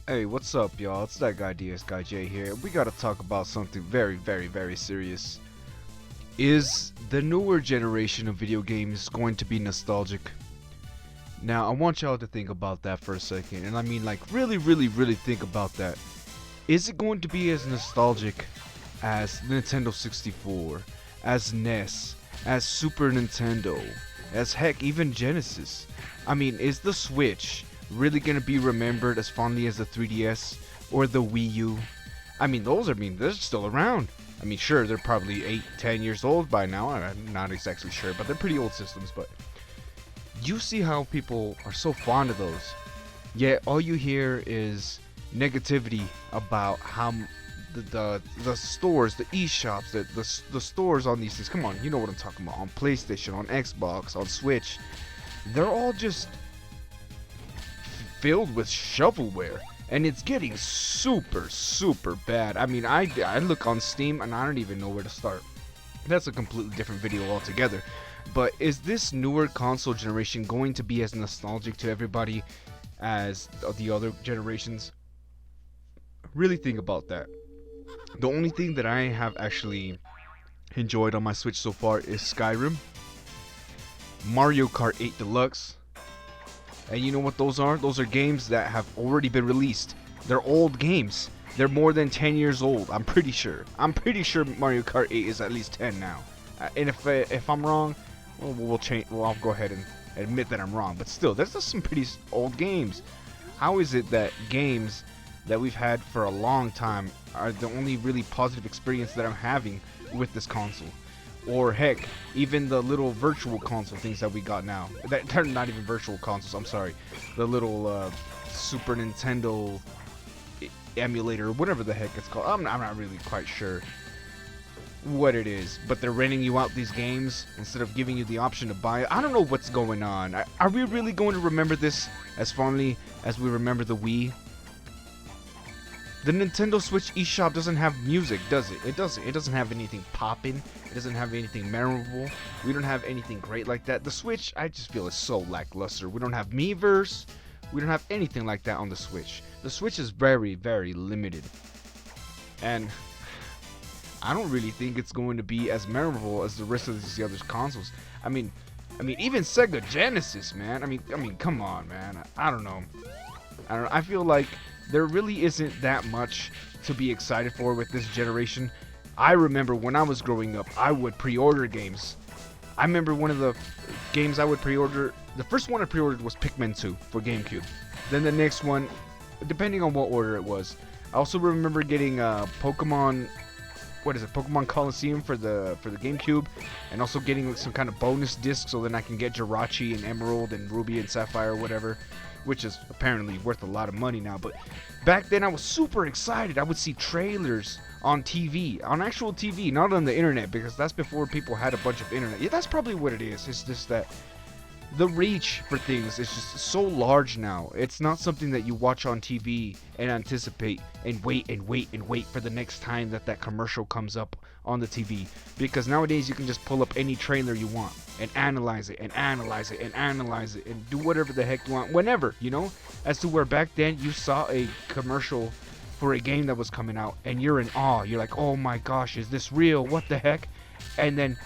Hey, what's up, y'all? It's that guy DS Guy J here. We gotta talk about something very, very, very serious. Is the newer generation of video games going to be nostalgic? Now, I want y'all to think about that for a second, and I mean, like, really, really, really think about that. Is it going to be as nostalgic as Nintendo 64, as NES, as Super Nintendo, as heck, even Genesis? I mean, is the Switch really gonna be remembered as fondly as the 3DS or the Wii U? I mean, they're still around. I mean, sure, they're probably 8, 10 years old by now. I'm not exactly sure, but they're pretty old systems. But you see how people are so fond of those. Yet all you hear is negativity about how the stores, the eShops, the stores on these things. Come on, you know what I'm talking about. On PlayStation, on Xbox, on Switch, they're all just filled with shovelware, and it's getting super, super bad. I mean, I look on Steam and I don't even know where to start. That's a completely different video altogether. But is this newer console generation going to be as nostalgic to everybody as the other generations? Really think about that. The only thing that I have actually enjoyed on my Switch so far is Skyrim, Mario Kart 8 Deluxe, and you know what those are? Those are games that have already been released. They're old games. They're more than 10 years old. I'm pretty sure. I'm pretty sure Mario Kart 8 is at least 10 now. And if I'm wrong, well, we'll change. Well, I'll go ahead and admit that I'm wrong. But still, that's just some pretty old games. How is it that games that we've had for a long time are the only really positive experience that I'm having with this console? Or heck, even the little virtual console things that we got now. They're not even virtual consoles, I'm sorry. The little Super Nintendo emulator, whatever the heck it's called. I'm not really quite sure what it is. But they're renting you out these games instead of giving you the option to buy it. I don't know what's going on. Are we really going to remember this as fondly as we remember the Wii? The Nintendo Switch eShop doesn't have music, does it? It doesn't. It doesn't have anything popping. It doesn't have anything memorable. We don't have anything great like that. The Switch, I just feel, is so lackluster. We don't have Miiverse. We don't have anything like that on the Switch. The Switch is very, very limited. And I don't really think it's going to be as memorable as the rest of these other consoles. I mean, even Sega Genesis, man. I mean, come on, man. I don't know. I feel like there really isn't that much to be excited for with this generation. I remember when I was growing up, I would pre-order games. I remember one of the games I would pre-order, the first one I pre-ordered was Pikmin 2 for GameCube. Then the next one, depending on what order it was. I also remember getting Pokemon, Pokemon Coliseum for the GameCube, and also getting some kind of bonus disc so then I can get Jirachi and Emerald and Ruby and Sapphire or whatever, which is apparently worth a lot of money now. But back then I was super excited. I would see trailers on TV, on actual TV, not on the internet, because that's before people had a bunch of internet. Yeah, that's probably what it is. It's just that the reach for things is just so large now. It's not something that you watch on TV and anticipate and wait and wait and wait for the next time that commercial comes up on the TV. Because nowadays you can just pull up any trailer you want and analyze it and analyze it and analyze it and do whatever the heck you want whenever, you know? As to where back then you saw a commercial for a game that was coming out and you're in awe. You're like, oh my gosh, is this real? What the heck? And then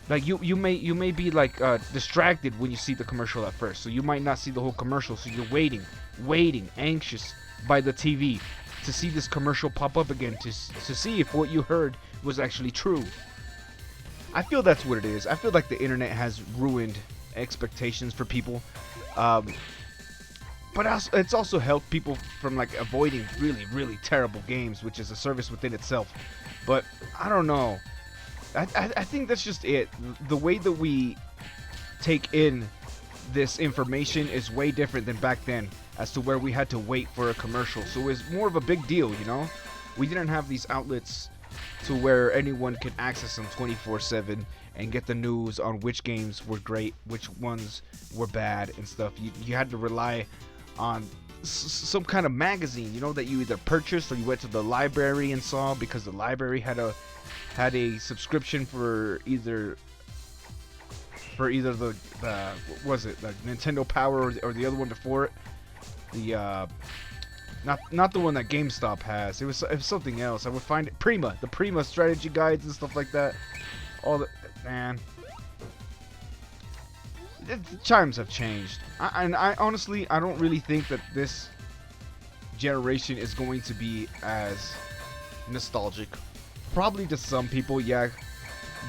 like you may be like distracted when you see the commercial at first, so you might not see the whole commercial. So you're waiting, anxious by the TV to see this commercial pop up again to see if what you heard was actually true. I feel that's what it is. I feel like the internet has ruined expectations for people, but it's also helped people from like avoiding really, really terrible games, which is a service within itself. But I don't know. I think that's just it. The way that we take in this information is way different than back then, as to where we had to wait for a commercial. So it was more of a big deal, you know? We didn't have these outlets to where anyone could access them 24/7 and get the news on which games were great, which ones were bad and stuff. You had to rely on some kind of magazine, you know, that you either purchased or you went to the library and saw, because the library had a subscription for either the what was it, like Nintendo Power or the other one before it, the Not the one that GameStop has. It was something else. I would find it the Prima strategy guides and stuff like that. All the man. The chimes have changed. I honestly I don't really think that this generation is going to be as nostalgic. Probably to some people, yeah.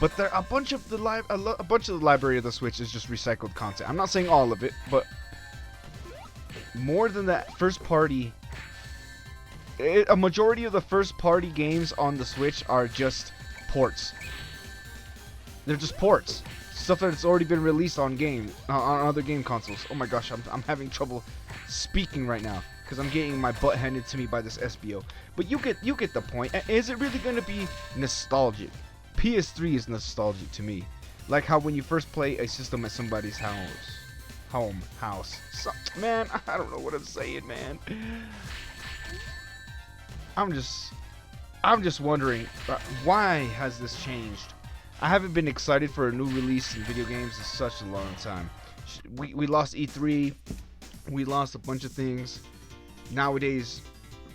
But there a bunch of the library of the Switch is just recycled content. I'm not saying all of it, but more than that, first party. A majority of the first party games on the Switch are just ports. They're just ports. Stuff that's already been released on other game consoles. Oh my gosh, I'm having trouble speaking right now because I'm getting my butt handed to me by this SBO. But you get the point. Is it really gonna be nostalgic? PS3 is nostalgic to me. Like how when you first play a system at somebody's house. So, man, I don't know what I'm saying, man. I'm just wondering, why has this changed? I haven't been excited for a new release in video games in such a long time. We lost E3, we lost a bunch of things. Nowadays,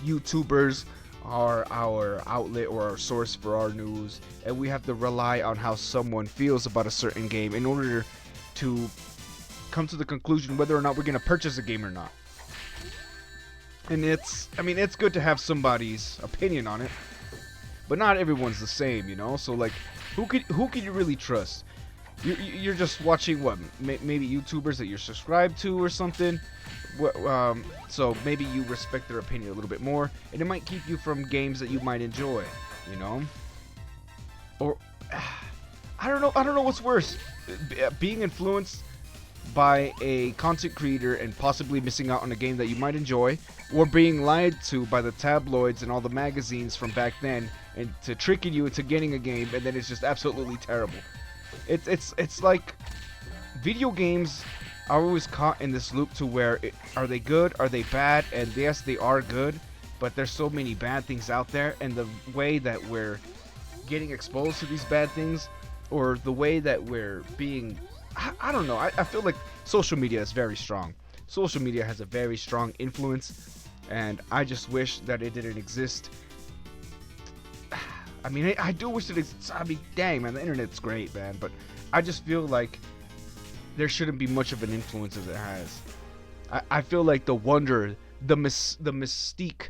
YouTubers are our outlet or our source for our news, and we have to rely on how someone feels about a certain game in order to come to the conclusion whether or not we're going to purchase a game or not. And it's good to have somebody's opinion on it, but not everyone's the same, you know? So like, who could you really trust? You're just watching what, maybe YouTubers that you're subscribed to or something. So maybe you respect their opinion a little bit more, and it might keep you from games that you might enjoy, you know? Or I don't know what's worse, being influenced by a content creator and possibly missing out on a game that you might enjoy, or being lied to by the tabloids and all the magazines from back then and to tricking you into getting a game and then it's just absolutely terrible. It's like video games are always caught in this loop to where are they good, are they bad? And yes, they are good, but there's so many bad things out there, and the way that we're getting exposed to these bad things, or the way that we're being, I don't know, I feel like social media is very strong. Social media has a very strong influence, and I just wish that it didn't exist. I mean, I do wish it exists. I mean, dang, man, the internet's great, man, but I just feel like there shouldn't be much of an influence as it has. I feel like the wonder, the mystique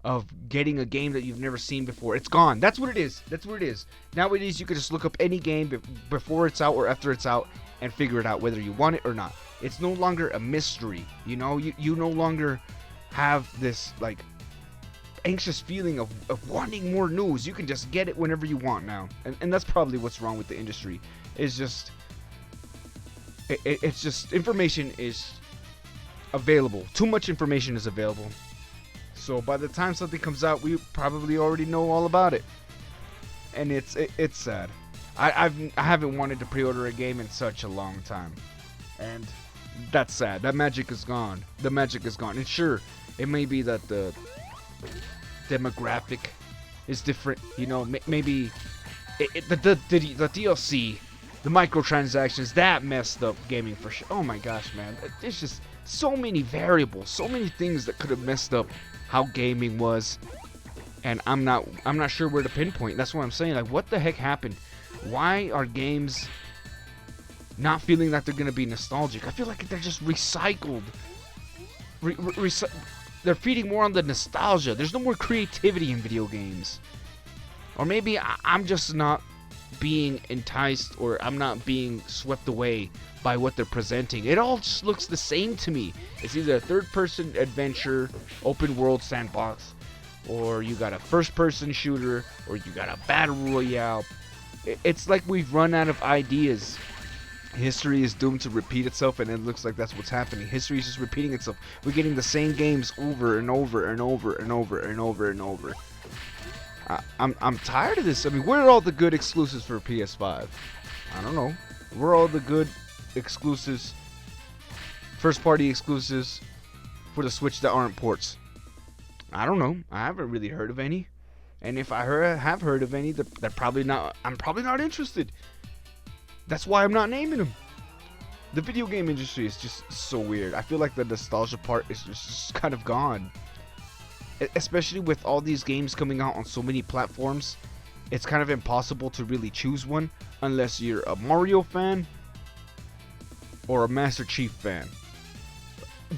of getting a game that you've never seen before, it's gone. That's what it is. That's what it is. Nowadays, you can just look up any game before it's out or after it's out and figure it out whether you want it or not. It's no longer a mystery, you know? You no longer have this, like, anxious feeling of wanting more news. You can just get it whenever you want now. And that's probably what's wrong with the industry. It's just... It's just information is available. Too much information is available. So by the time something comes out, we probably already know all about it. And it's sad. I haven't wanted to pre-order a game in such a long time. And that's sad. That magic is gone. The magic is gone. And sure, it may be that the demographic is different. You know, maybe the DLC, the microtransactions, that messed up gaming for sure. Oh my gosh, man. There's just so many variables, so many things that could have messed up how gaming was. And I'm not sure where to pinpoint. That's what I'm saying. Like, what the heck happened? Why are games not feeling that they're going to be nostalgic? I feel like they're just recycled. They're feeding more on the nostalgia. There's no more creativity in video games. Or maybe I'm just not being enticed, or I'm not being swept away by what they're presenting. It all just looks the same to me. It's either a third-person adventure, open-world sandbox, or you got a first-person shooter, or you got a battle royale. It's like we've run out of ideas. History is doomed to repeat itself, and it looks like that's what's happening. History is just repeating itself. We're getting the same games over and over and over and over and over and over. I'm tired of this. I mean, where are all the good exclusives for PS5? I don't know. Where are all the good exclusives, first-party exclusives for the Switch that aren't ports? I don't know. I haven't really heard of any. And if I have heard of any, they're probably not. I'm probably not interested. That's why I'm not naming them. The video game industry is just so weird. I feel like the nostalgia part is just kind of gone. especially with all these games coming out on so many platforms. It's kind of impossible to really choose one unless you're a Mario fan or a Master Chief fan.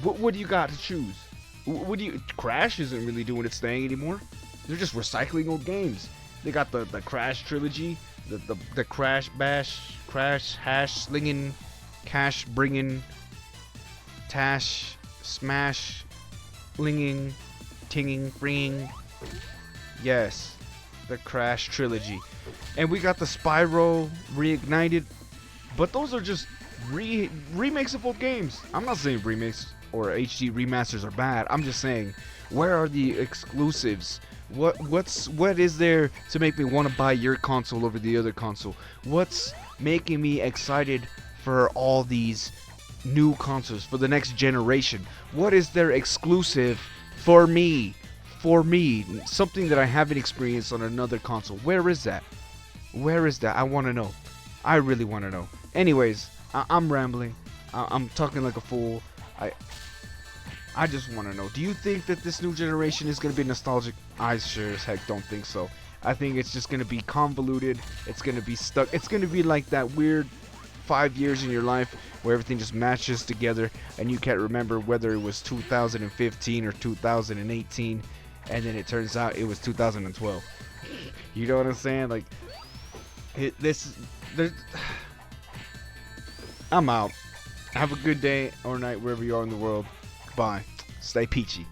What do you got to choose? What do you? Crash isn't really doing its thing anymore. They're just recycling old games. They got the Crash trilogy, the Crash Bash, Crash Hash Slinging, Cash Bringing, Tash Smash, Linging, Tinging, Bringing. Yes, the Crash trilogy, and we got the Spyro Reignited. But those are just remakes of old games. I'm not saying remakes or HD remasters are bad. I'm just saying, where are the exclusives? What is there to make me want to buy your console over the other console? What's making me excited for all these new consoles for the next generation? What is there exclusive for me? For me, something that I haven't experienced on another console. Where is that? Where is that? I want to know. I really want to know. Anyways, I'm rambling. I'm talking like a fool. I just want to know, do you think that this new generation is going to be nostalgic? I sure as heck don't think so. I think it's just going to be convoluted. It's going to be stuck. It's going to be like that weird 5 years in your life where everything just matches together and you can't remember whether it was 2015 or 2018, and then it turns out it was 2012. You know what I'm saying? Like, I'm out. Have a good day or night wherever you are in the world. Bye. Stay peachy.